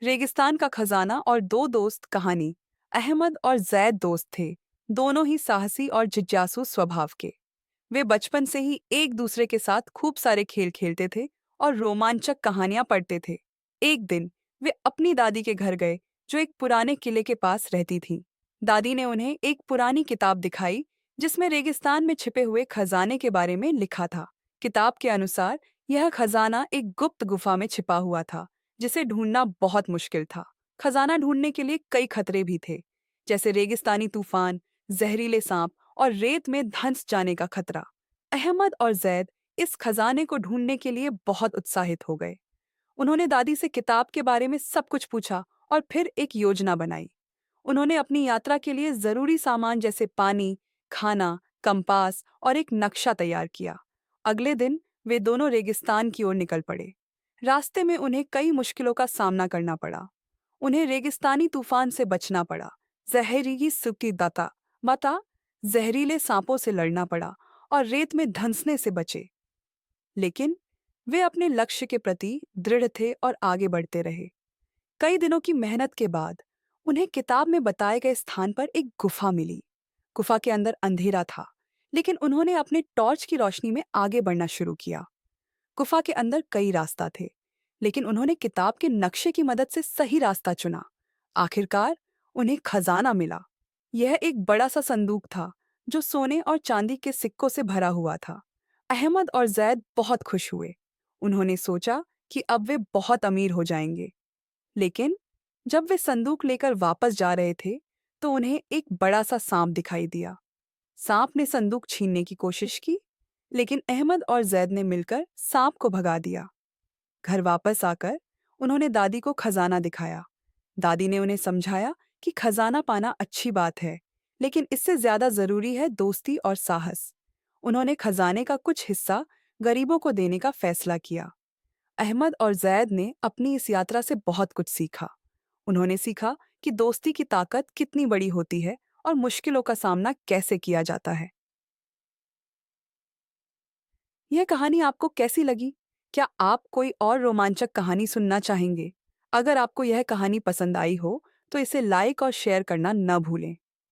रेगिस्तान का खजाना और दो दोस्त कहानी। अहमद और जैद दोस्त थे। दोनों ही साहसी और जिज्ञासु स्वभाव के। वे बचपन से ही एक दूसरे के साथ खूब सारे खेल खेलते थे और रोमांचक कहानियां पढ़ते थे। एक दिन वे अपनी दादी के घर गए, जो एक पुराने किले के पास रहती थी। दादी ने उन्हें एक पुरानी किताब दिखाई, जिसमें रेगिस्तान में छिपे हुए खजाने के बारे में लिखा था। किताब के अनुसार यह खजाना एक गुप्त गुफा में छिपा हुआ था, जिसे ढूंढना बहुत मुश्किल था। खजाना ढूंढने के लिए कई खतरे भी थे, जैसे रेगिस्तानी तूफान, जहरीले सांप और रेत में धंस जाने का खतरा। अहमद और जैद इस खजाने को ढूंढने के लिए बहुत उत्साहित हो गए। उन्होंने दादी से किताब के बारे में सब कुछ पूछा और फिर एक योजना बनाई। उन्होंने अपनी यात्रा के लिए जरूरी सामान जैसे पानी, खाना, कंपास और एक नक्शा तैयार किया। अगले दिन वे दोनों रेगिस्तान की ओर निकल पड़े। रास्ते में उन्हें कई मुश्किलों का सामना करना पड़ा। उन्हें रेगिस्तानी तूफान से बचना पड़ा, जहरीली सूखी दाता माता जहरीले सांपों से लड़ना पड़ा और रेत में धंसने से बचे। लेकिन वे अपने लक्ष्य के प्रति दृढ़ थे और आगे बढ़ते रहे। कई दिनों की मेहनत के बाद उन्हें किताब में बताए गए स्थान पर एक गुफा मिली। गुफा के अंदर अंधेरा था, लेकिन उन्होंने अपने टॉर्च की रोशनी में आगे बढ़ना शुरू किया। गुफा के अंदर कई रास्ता थे, लेकिन उन्होंने किताब के नक्शे की मदद से सही रास्ता चुना। आखिरकार उन्हें खजाना मिला। यह एक बड़ा सा संदूक था, जो सोने और चांदी के सिक्कों से भरा हुआ था। अहमद और जैद बहुत खुश हुए। उन्होंने सोचा कि अब वे बहुत अमीर हो जाएंगे। लेकिन जब वे संदूक लेकर वापस जा रहे थे, तो उन्हें एक बड़ा सा सांप दिखाई दिया। सांप ने संदूक छीनने की कोशिश की, लेकिन अहमद और जैद ने मिलकर सांप को भगा दिया। घर वापस आकर उन्होंने दादी को खजाना दिखाया। दादी ने उन्हें समझाया कि खजाना पाना अच्छी बात है, लेकिन इससे ज्यादा जरूरी है दोस्ती और साहस। उन्होंने खजाने का कुछ हिस्सा गरीबों को देने का फैसला किया। अहमद और जैद ने अपनी इस यात्रा से बहुत कुछ सीखा। उन्होंने सीखा कि दोस्ती की ताकत कितनी बड़ी होती है और मुश्किलों का सामना कैसे किया जाता है। यह कहानी आपको कैसी लगी? क्या आप कोई और रोमांचक कहानी सुनना चाहेंगे? अगर आपको यह कहानी पसंद आई हो, तो इसे लाइक और शेयर करना न भूलें।